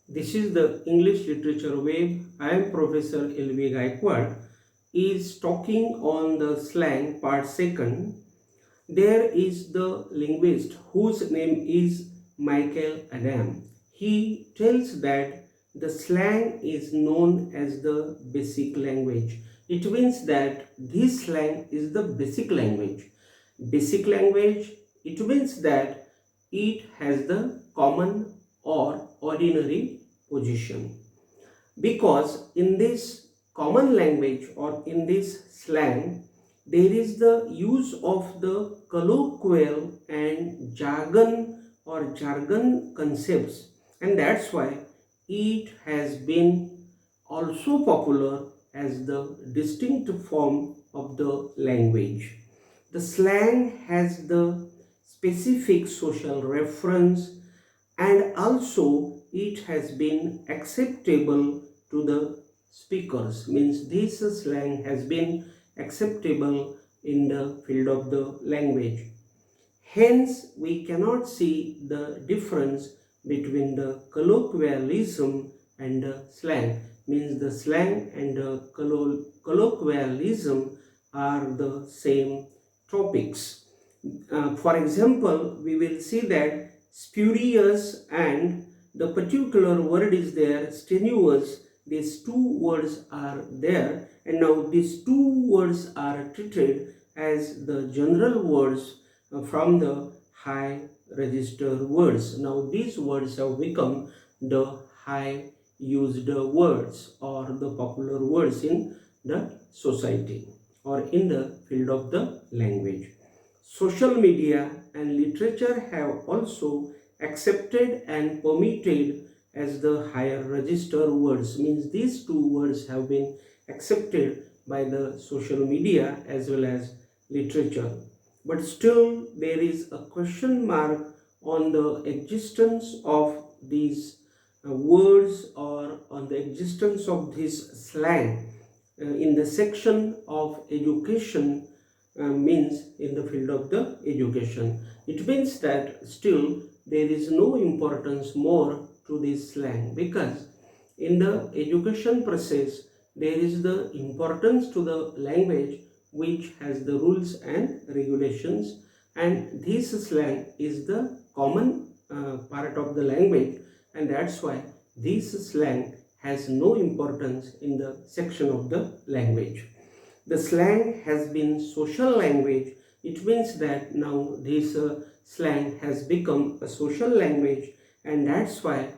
This is the English Literature Wave. I am Professor L.V. Gaikwad is talking on the slang part second. There is the linguist whose name is Michael Adam. He tells that the slang is known as the basic language. It means that this slang is the basic language. Basic language, it means that it has the common or ordinary position. Because in this common language or in this slang, there is the use of the colloquial and jargon concepts, and that's why it has been also popular as the distinct form of the language. The slang has the specific social reference, and also it has been acceptable to the speakers, means this slang has been acceptable in the field of the language. Hence we cannot see the difference between the colloquialism and the slang, means the slang and the colloquialism are the same topics. For example, we will see that spurious and the particular word is there, strenuous. These two words are there, and now these two words are treated as the general words from the high register words. Now these words have become the high used words or the popular words in the society or in the field of the language. Social media and literature have also accepted and permitted as the higher register words, means these two words have been accepted by the social media as well as literature. But still there is a question mark on the existence of these words or on the existence of this slang in the section of education, means in the field of the education. It means that still there is no importance more to this slang, because in the education process there is the importance to the language which has the rules and regulations, and this slang is the common part of the language, and that's why this slang has no importance in the section of the language. The slang has been social language. It means that now this slang has become a social language, and that's why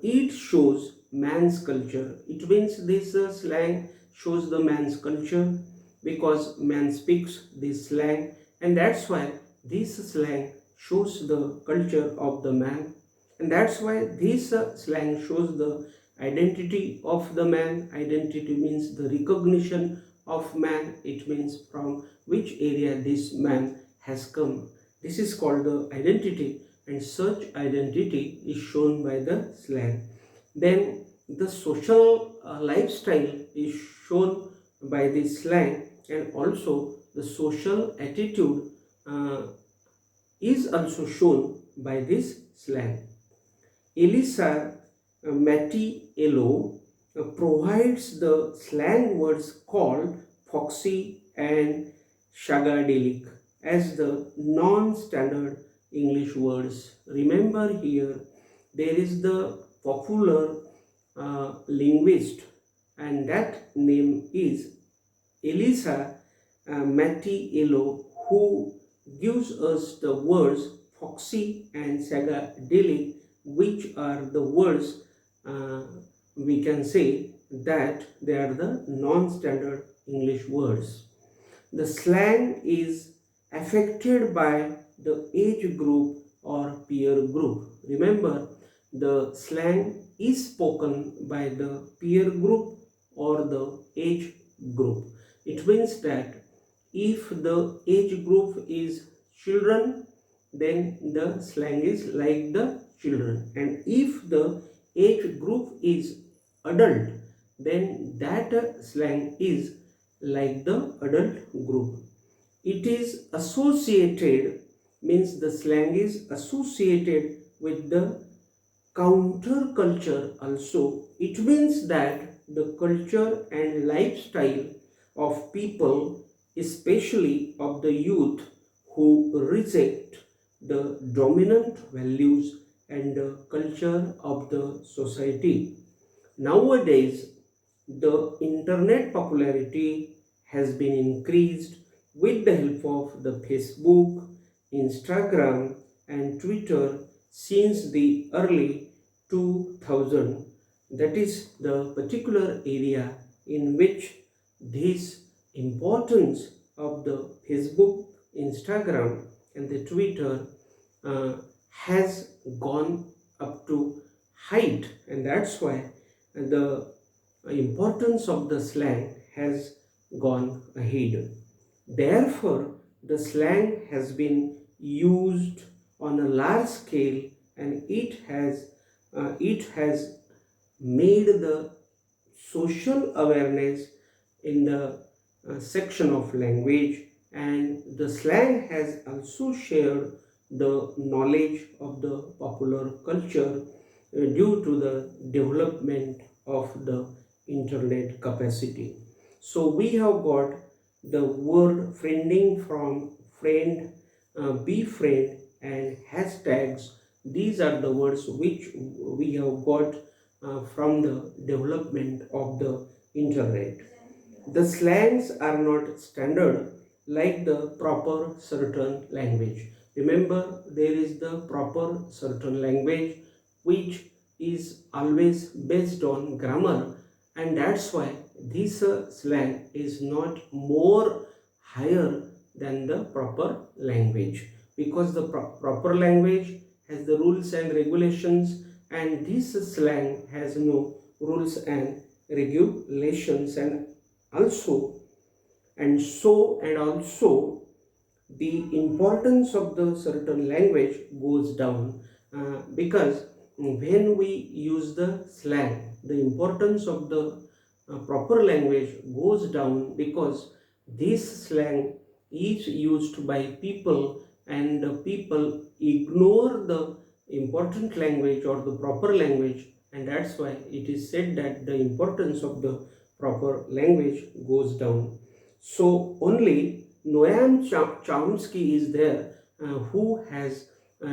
it shows man's culture. It means this slang shows the man's culture, because man speaks this slang, and that's why this slang shows the culture of the man, and that's why this slang shows the identity of the man. Identity means the recognition of man. It means from which area this man has come. This is called the identity, and such identity is shown by the slang. Then the social lifestyle is shown by this slang, and also the social attitude is also shown by this slang. Elisa Mattiello provides the slang words called foxy and shagadelic as the non-standard English words. Remember here, there is the popular linguist, and that name is Elisa Mattiello, who gives us the words foxy and shagadelic, which are the words we can say that they are the non-standard English words. The slang is affected by the age group or peer group. Remember, the slang is spoken by the peer group or the age group. It means that if the age group is children, then the slang is like the children, and if the age group is adult, then that slang is like the adult group. It is associated, means the slang is associated with the counterculture also. It means that the culture and lifestyle of people, especially of the youth, who reject the dominant values and the culture of the society. Nowadays, the internet popularity has been increased with the help of the Facebook, Instagram, and Twitter since the early 2000. That is the particular area in which this importance of the Facebook, Instagram, and the Twitter uh, has gone up to height, and that's why the importance of the slang has gone ahead. Therefore, the slang has been used on a large scale, and it has made the social awareness in the section of language, and the slang has also shared the knowledge of the popular culture due to the development of the internet capacity. So we have got the word friending from friend, befriend, and hashtags. These are the words which we have got from the development of the internet. The slangs are not standard like the proper certain language. Remember, there is the proper certain language which is always based on grammar, and that's why this slang is not more higher than the proper language, because the proper language has the rules and regulations, and this slang has no rules and regulations. And also the importance of the certain language goes down, because when we use the slang, the importance of the proper language goes down, because this slang is used by people, and the people ignore the important language or the proper language, and that's why it is said that the importance of the proper language goes down. So only Noam Chomsky is there, who has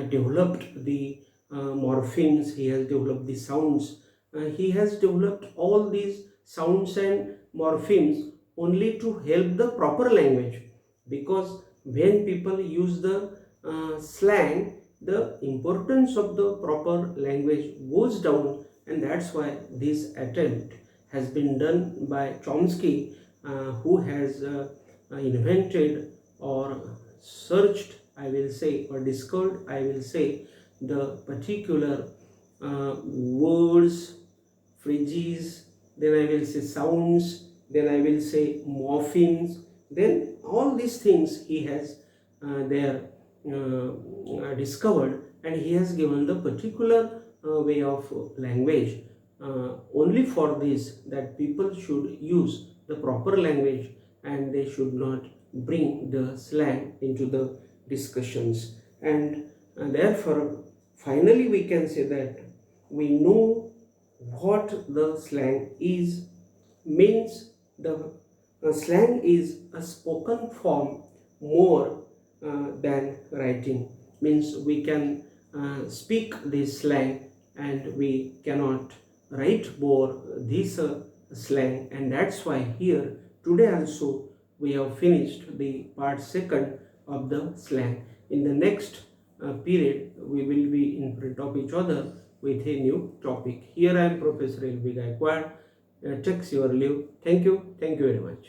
developed the morphemes, he has developed the sounds, he has developed all these sounds and morphemes only to help the proper language, because when people use the slang, the importance of the proper language goes down, and that's why this attempt has been done by Chomsky, who has invented or searched, I will say, or discovered, I will say, the particular words, phrases, then I will say sounds, then I will say morphemes, then all these things he has there discovered, and he has given the particular way of language, only for this, that people should use the proper language and they should not bring the slang into the discussions. And therefore, finally, we can say that we know what the slang is. Means the slang is a spoken form more than writing. Means we can speak this slang, and we cannot write more this slang, and that's why here today also we have finished the part second of the slang. In the next period, we will be in front of each other with a new topic. Here I am Professor L.B. Gaikwad. Takes your leave. Thank you very much.